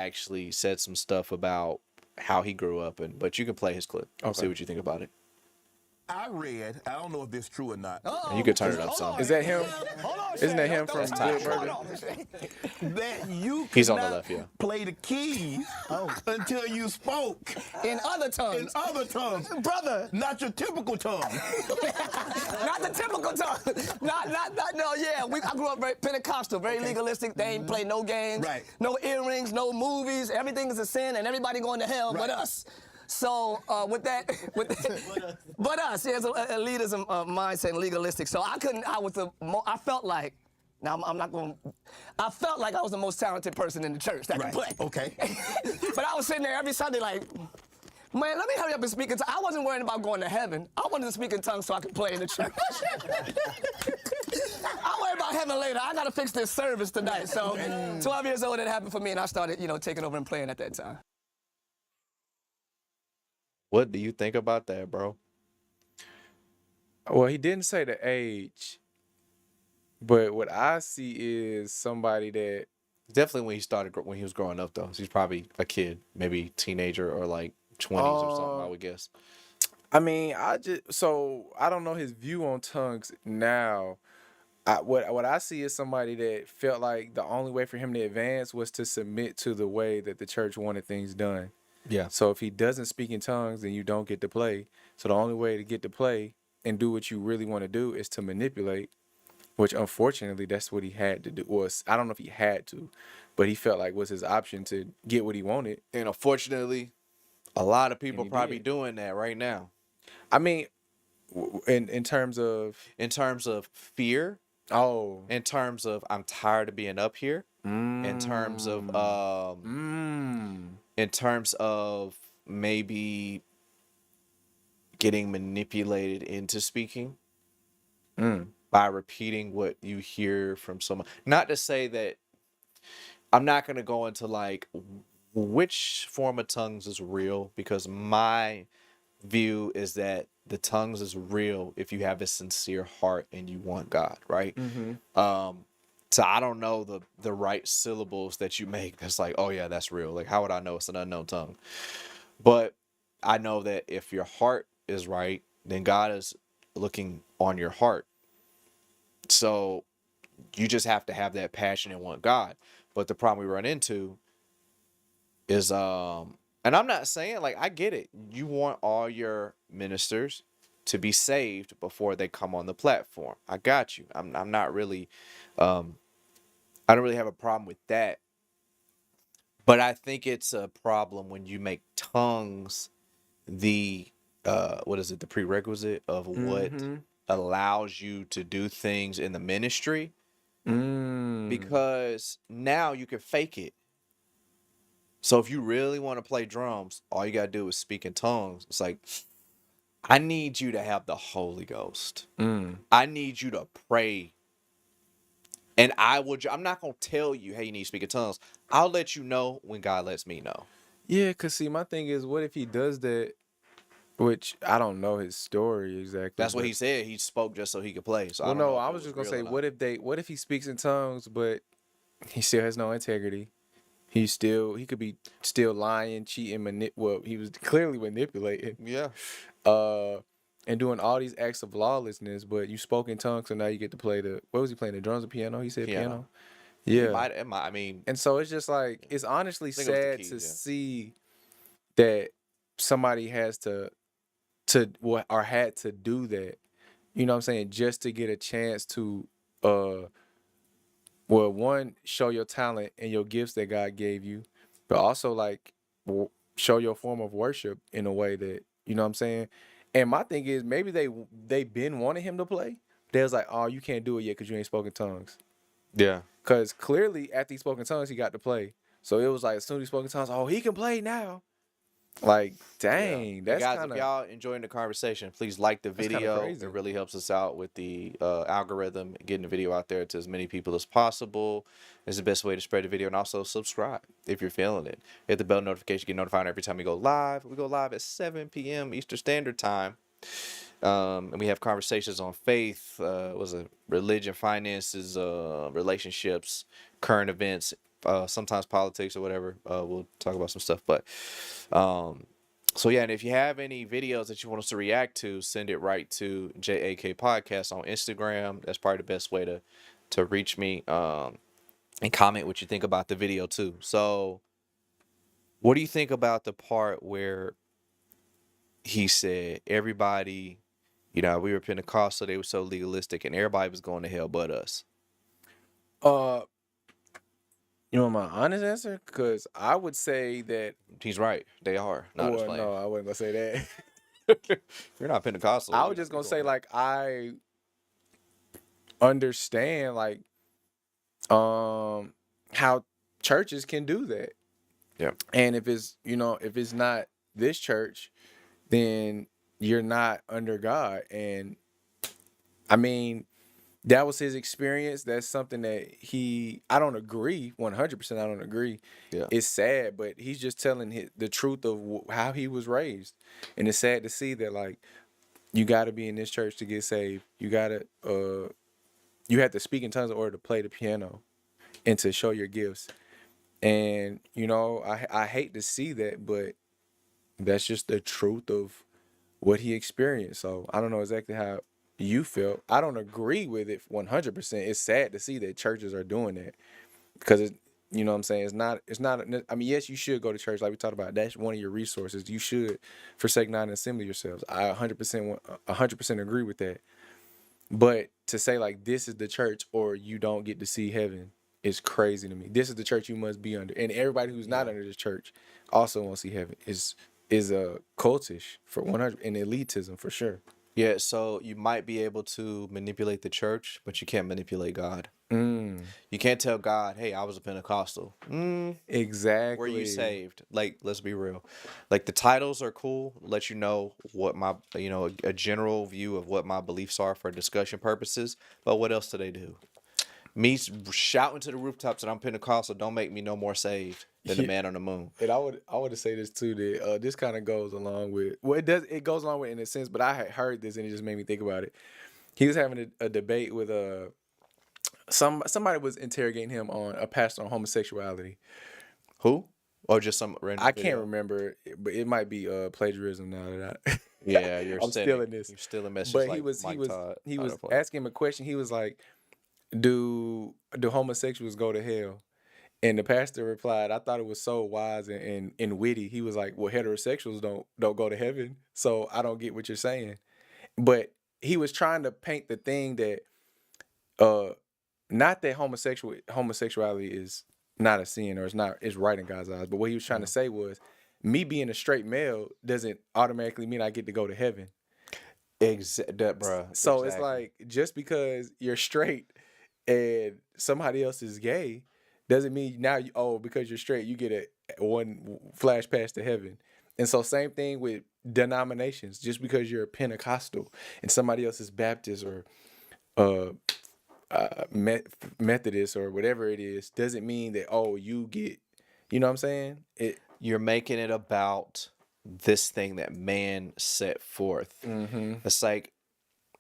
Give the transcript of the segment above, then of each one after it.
actually said some stuff about how he grew up, but you can play his clip. See Okay. what you think about it. I read, I don't know if this is true or not, And you could turn it up some. Is that him? Hold on, Isn't that Shay. him Don't from touch Good it. Burger? Hold on, Shay. that you could He's on the not left, yeah. play the keys until you spoke In other in tongues. other tongues. Brother, Not your typical tongue. not the typical tongue. No, yeah. I grew up very Pentecostal, very legalistic. They ain't play no games, Right. no earrings, no movies. Everything is a sin, and everybody going to hell but us. So but us, yeah, it's an elitism mindset and legalistic. So I felt like, now I'm not going to, I felt like I was the most talented person in the church that could play. Okay. But I was sitting there every Sunday like, man, let me hurry up and speak in tongues. I wasn't worrying about going to heaven. I wanted to speak in tongues so I could play in the church. I'll worry about heaven later. I got to fix this service tonight. So 12 years old, it happened for me, and I started, taking over and playing at that time. What do you think about that, bro? Well, he didn't say the age, but what I see is somebody that Definitely when he was growing up, though. So he's probably a kid, maybe teenager or like 20s or something, I would guess. I mean, I don't know his view on tongues now. What I see is somebody that felt like the only way for him to advance was to submit to the way that the church wanted things done. Yeah. So if he doesn't speak in tongues, then you don't get to play. So the only way to get to play and do what you really want to do is to manipulate, which unfortunately that's what he had to do. I don't know if he had to, but he felt like was his option to get what he wanted. And unfortunately, a lot of people And he probably did. doing that right now. I mean, in terms of In terms of fear, in terms of I'm tired of being up here, in terms of in terms of maybe getting manipulated into speaking by repeating what you hear from someone. Not to say that I'm not going to go into like which form of tongues is real, because my view is that the tongues is real if you have a sincere heart and you want God, right? So I don't know the right syllables that you make that's like, oh yeah, that's real. Like, how would I know it's an unknown tongue? But I know that if your heart is right, then God is looking on your heart. So you just have to have that passion and want God. But the problem we run into is and I'm not saying, like, I get it. You want all your ministers to be saved before they come on the platform. I got you. I'm not really I don't really have a problem with that. But I think it's a problem when you make tongues the what is it, the prerequisite of what allows you to do things in the ministry, because now you can fake it. So if you really want to play drums, all you got to do is speak in tongues. It's like, I need you to have the Holy Ghost. I need you to pray. And I'm not going to tell you, hey, you need to speak in tongues. I'll let you know when God lets me know. Yeah, because see, my thing is, what if he does that, which I don't know his story exactly. That's what he said. He spoke just so he could play. So Well, I don't know no, if I it was just going to real say, or not. what if he speaks in tongues, but he still has no integrity? He could be still lying, cheating, well, he was clearly manipulating. Yeah. And doing all these acts of lawlessness, but you spoke in tongues, so now you get to play what was he playing, the drums or piano? He said piano. Yeah. I mean, And so it's just like, it's honestly think it was the sad keys, to yeah. see that somebody has to or had to do that. You know what I'm saying? Just to get a chance to one, show your talent and your gifts that God gave you, but also like show your form of worship in a way that, you know what I'm saying? And my thing is, maybe they been wanting him to play. They was like, oh, you can't do it yet because you ain't spoken tongues. yeah. Because clearly after he spoke in tongues, he got to play. So it was like, as soon as he spoke in tongues, oh, he can play now. Like, dang, Yeah. that's Guys, kind if of... y'all enjoying the conversation, please like the video. crazy. It really helps us out with the algorithm, getting the video out there to as many people as possible. It's the best way to spread the video. And also subscribe if you're feeling it. Hit the bell notification, get notified every time we go live. We go live at 7 p.m. Eastern Standard Time. And we have conversations on faith, religion, finances, relationships, current events, sometimes politics or whatever. We'll talk about some stuff, but so yeah, and if you have any videos that you want us to react to, send it right to JAK Podcast on Instagram. That's probably the best way to reach me. And comment what you think about the video too. So, what do you think about the part where he said everybody, we were Pentecostal, they were so legalistic, and everybody was going to hell but us? Uh, you want my honest answer? Because I would say that. He's right. They are. Not just Well, playing. no, I wasn't gonna say that. You're not Pentecostal. I was just gonna say like I understand like how churches can do that. Yeah. And if it's if it's not this church, then you're not under God. And I mean, that was his experience. That's something that I don't agree 100%. I don't agree. Yeah. It's sad, but he's just telling the truth of how he was raised. And it's sad to see that like you got to be in this church to get saved. You got to you have to speak in tongues in order to play the piano and to show your gifts. And I hate to see that, but that's just the truth of what he experienced. So I don't know exactly how you felt. I don't agree with it 100%. It's sad to see that churches are doing that because it's, you know what I'm saying? It's not, I mean, yes, you should go to church like we talked about. That's one of your resources. You should forsake not and assembly yourselves. I 100% agree with that. But to say like this is the church or you don't get to see heaven is crazy to me. This is the church you must be under. And everybody who's not under this church also won't see heaven. Is a cultish for 100 and elitism for sure. Yeah, so you might be able to manipulate the church, but you can't manipulate God. You can't tell God, hey, I was a Pentecostal. Exactly. Were you saved? Like, let's be real. Like, the titles are cool, let you know what my, a general view of what my beliefs are for discussion purposes. But what else do they do? Me shouting to the rooftops that I'm Pentecostal don't make me no more saved than the man on the moon. And I would say this too, that this kind of goes along with it goes along with in a sense, but I had heard this and it just made me think about it. He was having a debate with somebody was interrogating him on a pastor on homosexuality. Who? Or just some random I video? can't remember, but it might be plagiarism now that Yeah, you're I'm stealing this. You're stealing messages. But like he was asking him a question. He was like, do homosexuals go to hell? And the pastor replied, I thought it was so wise and witty. He was like, well, heterosexuals don't go to heaven, so I don't get what you're saying. But he was trying to paint the thing that not that homosexuality is not a sin or it's right in God's eyes, but what he was trying to say was me being a straight male doesn't automatically mean I get to go to heaven. Bruh. So it's like just because you're straight and somebody else is gay doesn't mean now because you're straight you get a one flash pass to heaven. And so same thing with denominations. Just because you're a Pentecostal and somebody else is Baptist or Methodist or whatever it is doesn't mean that you get, you know what I'm saying? You're making it about this thing that man set forth. It's like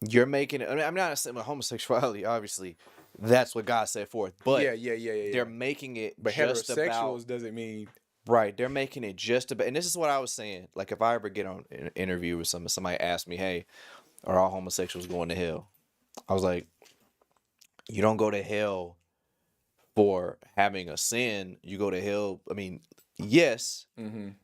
you're making it. I mean, I'm not saying homosexuality, obviously. That's what God set forth. But yeah. They're making it but just heterosexuals about, doesn't mean right. They're making it just about, and this is what I was saying. Like if I ever get on an interview with somebody asked me, hey, are all homosexuals going to hell? I was like, you don't go to hell for having a sin. You go to hell. I mean, yes,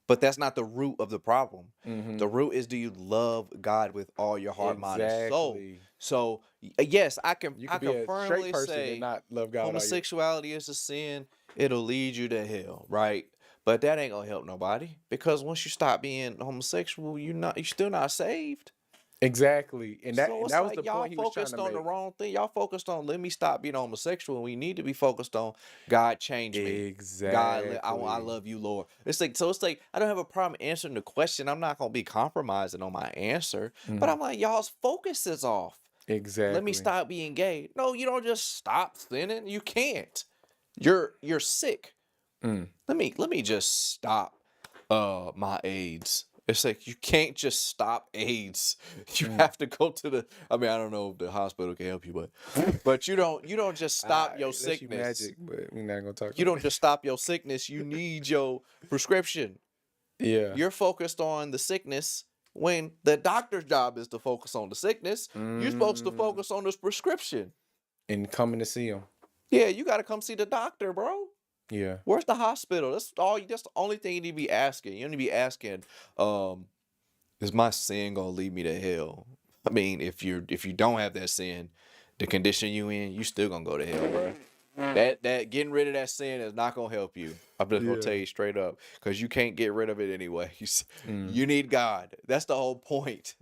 but that's not the root of the problem. The root is, do you love God with all your heart, mind, and soul? So yes, I can be a firmly straight person say and not love God. homosexuality is a sin. It'll lead you to hell, right? But that ain't gonna help nobody, because once you stop being homosexual, you're still not saved. Exactly, and that So that was like the point he was trying to y'all focused on make. the wrong thing. Y'all focused on let me stop being homosexual, and we need to be focused on God change me. Exactly. God, I love you, Lord. It's like I don't have a problem answering the question. I'm not gonna be compromising on my answer, but I'm like, y'all's focus is off. Exactly. Let me stop being gay. No, you don't just stop sinning. You can't. You're sick. Let me just stop my AIDS. It's like you can't just stop AIDS. You have to go to the. I mean, I don't know if the hospital can help you, but you don't just stop your Unless you sickness. magic, but we're not gonna talk. You don't just stop your sickness. You need your prescription. Yeah. You're focused on the sickness when the doctor's job is to focus on the sickness. You're supposed to focus on this prescription. And coming to see him. Yeah, you got to come see the doctor, bro. Yeah. Where's the hospital? That's all. That's the only thing you need to be asking. You need to be asking, is my sin gonna lead me to hell? I mean, if you don't have that sin, the condition you in, you still gonna go to hell, bro. That getting rid of that sin is not gonna help you. I'm just gonna tell you straight up, because you can't get rid of it anyways. You need God. That's the whole point.